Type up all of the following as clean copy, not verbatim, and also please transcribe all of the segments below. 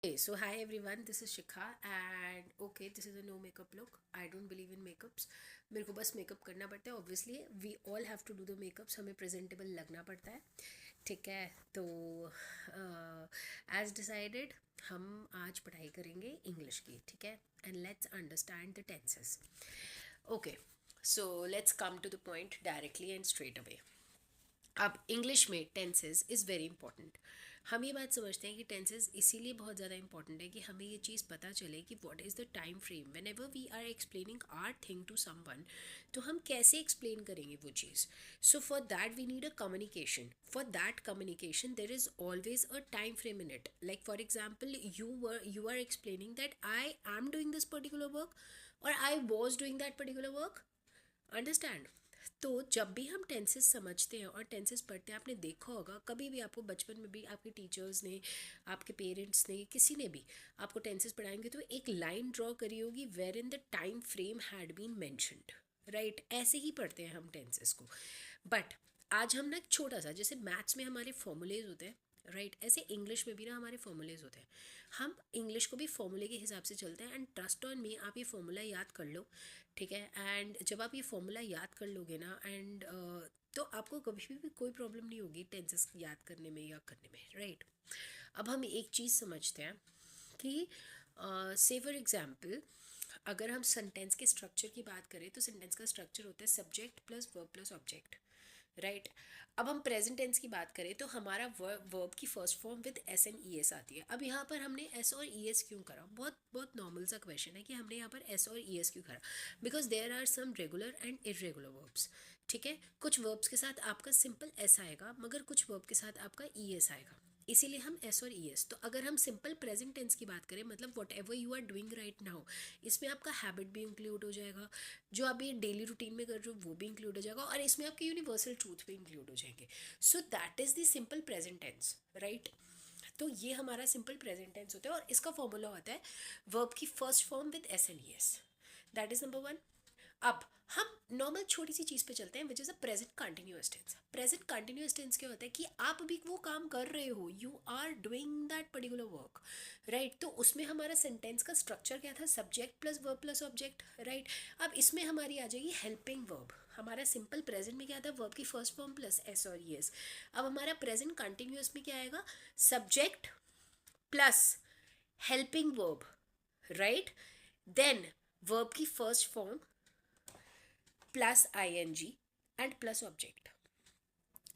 Okay, so hi everyone, this is Shikha and okay, this is a no makeup look. I don't believe in makeups. मेरे को बस makeup करना पड़ता है. Obviously, we all have to do the makeups. हमें presentable लगना पड़ता है. ठीक है, तो as decided, हम आज पढ़ाई करेंगे इंग्लिश की. ठीक है, and let's understand the tenses. Okay, so let's come to the point directly and straight away. अब इंग्लिश में टेंसेस इज़ वेरी इंपॉर्टेंट. हम ये बात समझते हैं कि टेंसेस इसीलिए बहुत ज़्यादा इंपॉर्टेंट है कि हमें ये चीज़ पता चले कि what is the time frame whenever we are explaining our thing to someone. तो हम कैसे एक्सप्लेन करेंगे वो चीज़. So for that we need a communication. For that communication there is always a time frame in it. Like for example you are explaining that I am doing this particular work और I was doing that particular work. Understand. तो जब भी हम tenses समझते हैं और tenses पढ़ते हैं, आपने देखा होगा कभी भी आपको बचपन में भी आपके टीचर्स ने, आपके पेरेंट्स ने, किसी ने भी आपको टेंसेस पढ़ाएंगे तो एक लाइन ड्रॉ करी होगी where in the time frame had been mentioned. Right, ऐसे ही पढ़ते हैं हम टेंसेस को. बट आज हम ना एक छोटा सा, जैसे मैथ्स में हमारे फॉर्मूलेज होते हैं, राइट, ऐसे इंग्लिश में भी ना हमारे फॉर्मूलेज होते हैं. हम इंग्लिश को भी फॉर्मूले के हिसाब से चलते हैं. एंड ट्रस्ट ऑन मी, आप ये फॉर्मूला याद कर लो. ठीक है, एंड जब आप ये फॉर्मूला याद कर लोगे ना, एंड तो आपको कभी भी कोई प्रॉब्लम नहीं होगी टेंसेस याद करने में या करने में. राइट, अब हम एक चीज़ समझते हैं कि से फॉर एग्जाम्पल अगर हम सेंटेंस के स्ट्रक्चर की बात करें तो सेंटेंस का स्ट्रक्चर होता है subject plus verb plus object. Right, अब हम प्रेजेंट टेंस की बात करें तो हमारा वर्ब की first form with S and E S आती है. अब यहाँ पर हमने एस और ई एस क्यों करा? बहुत बहुत नॉर्मल सा क्वेश्चन है कि हमने यहाँ पर एस और ई एस क्यों करा. Because there are some regular and irregular verbs. ठीक है, कुछ वर्ब्स के साथ आपका सिंपल एस आएगा मगर कुछ वर्ब के साथ आपका ई एस आएगा. इसीलिए हम एस और ई एस. तो अगर हम सिंपल प्रेजेंट टेंस की बात करें, मतलब whatever you are doing right now, इसमें आपका हैबिट भी इंक्लूड हो जाएगा, जो आप ये डेली रूटीन में कर रहे हो वो भी इंक्लूड हो जाएगा, और इसमें आपके यूनिवर्सल ट्रूथ भी इंक्लूड हो जाएंगे. So that is the simple present tense. Right, तो ये हमारा सिंपल प्रेजेंट टेंस होता है और इसका फॉर्मूला होता है वर्ब की first form with S and E S. That is number one. अब हम नॉर्मल छोटी सी चीज़ पे चलते हैं which is a present continuous tense. Present continuous tense क्या होता है कि आप अभी वो काम कर रहे हो, you are doing that particular work. Right, तो उसमें हमारा सेंटेंस का स्ट्रक्चर क्या था? Subject plus verb plus object. Right, अब इसमें हमारी आ जाएगी हेल्पिंग वर्ब. हमारा सिंपल प्रेजेंट में क्या था? वर्ब की फर्स्ट फॉर्म प्लस एस और एस. अब हमारा प्रेजेंट कंटिन्यूअस में क्या आएगा? Subject plus helping verb. Right, then verb की first form plus I N G and plus object.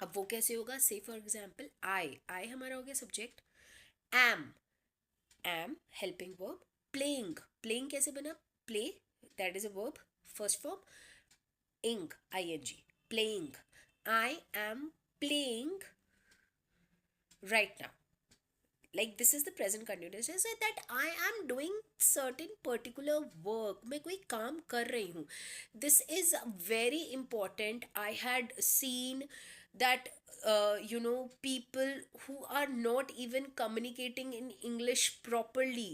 अब वो कैसे होगा? से फॉर एग्जाम्पल आई, आई हमारा हो गया subject. Am, am helping verb. Playing, playing कैसे बना? Play, that is a verb, first form. Ing, I N G, playing. I am playing right now. Like this is the present continuous tense that I am doing certain particular work. मैं कोई काम कर रही हूँ. This is very important. I had seen that people who are not even communicating in English properly,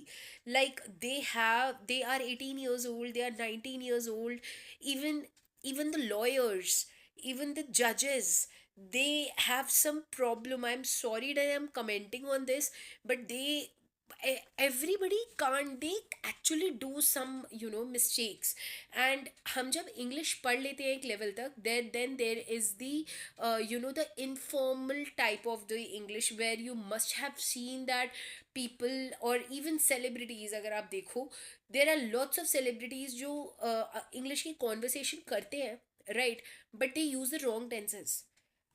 like they are 18 years old, they are 19 years old, even the lawyers, even the judges, they have some problem. I'm sorry that I'm commenting on this, but everybody can't, they actually do some mistakes. And हम जब English पढ़ लेते हैं एक level तक, then there is the informal type of the English where you must have seen that people or even celebrities, अगर आप देखो, there are lots of celebrities जो इंग्लिश की कॉन्वर्सेशन करते हैं, right, but they use the wrong tenses.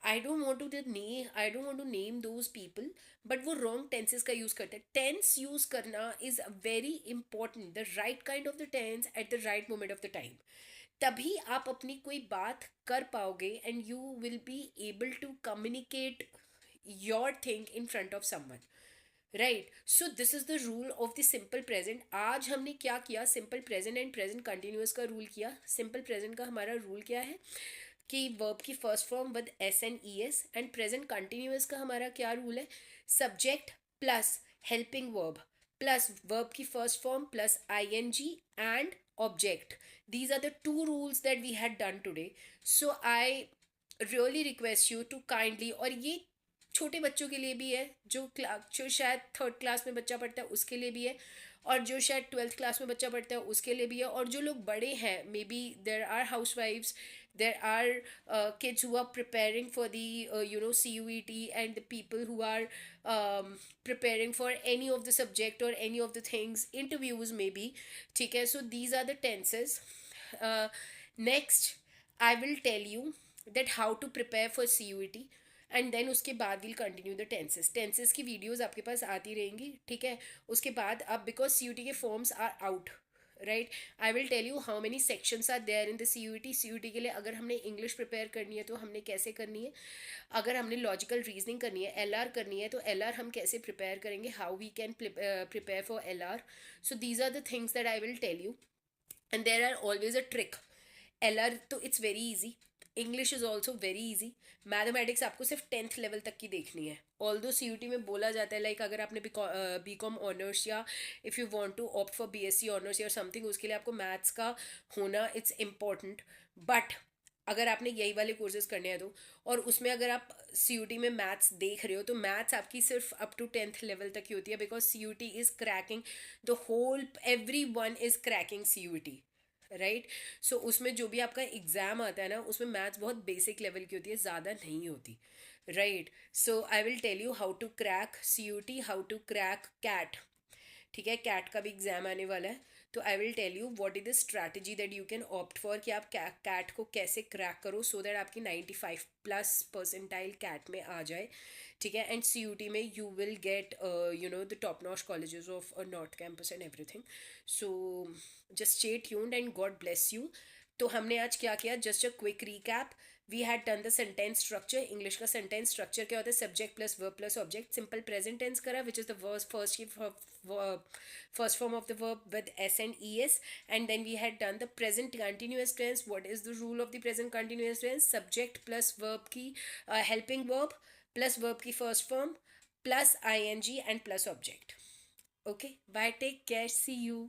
I don't want to name those people, but वो wrong tenses का use करते हैं. Tense use करना is very important. The right kind of the tense at the right moment of the time. तभी आप अपनी कोई बात कर पाओगे and you will be able to communicate your thing in front of someone. Right, so this is the rule of the simple present. आज हमने क्या किया? Simple present and present continuous का रूल किया. सिंपल प्रेजेंट का हमारा rule क्या है कि वर्ब की first form with S and E S. And present continuous का हमारा क्या रूल है? Subject plus helping verb plus verb की first form plus I N G and object. These are the to rules that we had done today. So I really request you to kindly, और ये छोटे बच्चों के लिए भी है, जो शायद थर्ड क्लास में बच्चा पढ़ता है उसके लिए भी है, और जो शायद ट्वेल्थ क्लास में बच्चा पढ़ता है उसके लिए भी है, और जो लोग बड़े हैं, maybe there are house wifes, there are kids who are preparing for the CUET, and the people who are preparing for any of the subject or any of the things, interviews maybe. ठीक है, so these are the tenses. Next I will tell you that how to prepare for CUET, and then उसके बाद will continue the tenses की videos आपके पास आती रहेंगी, ठीक है। उसके बाद अब बिकॉज CUET के forms are out, right, I will tell you how many sections are there in the CUET के लिए। अगर हमने इंग्लिश प्रिपेयर करनी है तो हमने कैसे करनी है, अगर हमने लॉजिकल रीजनिंग करनी है, LR करनी है, तो LR हम कैसे प्रिपेयर करेंगे, how we can prepare for LR। So these are the things that I will tell you, and there are always a trick. LR तो it's very easy, English is also very easy, mathematics आपको सिर्फ 10th level तक की देखनी है। All दो CUT में बोला जाता है लाइक अगर आपने BCom ऑनर्स या if you want to opt for BSc honours या समथिंग, उसके लिए आपको मैथ्स का होना इट्स इम्पॉर्टेंट। बट अगर आपने यही वाले कोर्सेज करने हैं तो, और उसमें अगर आप CUT में मैथ्स देख रहे हो तो मैथ्स आपकी सिर्फ अप टू 10th लेवल तक की होती है, because CUT is cracking the whole, every one is cracking CUT, right. So उसमें जो भी आपका एग्ज़ाम आता है ना, उसमें मैथ्स बहुत बेसिक लेवल की होती है, ज़्यादा नहीं होती, right. So I will tell you how to crack CUT, how to crack CAT, ठीक है, कैट का भी एग्जाम आने वाला है। तो I will tell you what is the strategy that you can opt for, कि आप कैट को कैसे क्रैक करो सो दैट आपकी 95+ परसेंटाइल कैट में आ जाए, ठीक है। एंड CUT में you will get the top notch colleges of north campus and everything. So just stay tuned and God bless you. तो हमने आज क्या किया, just a quick recap. We had done the sentence structure. English का sentence structure क्या होता है, subject plus verb plus object, simple present tense करा which is the first form of the verb with S and ES, and then we had done the present continuous tense. What is the rule of the present continuous tense, subject plus verb की helping verb plus verb की first form plus ING and plus object. Okay, bye, take care, see you.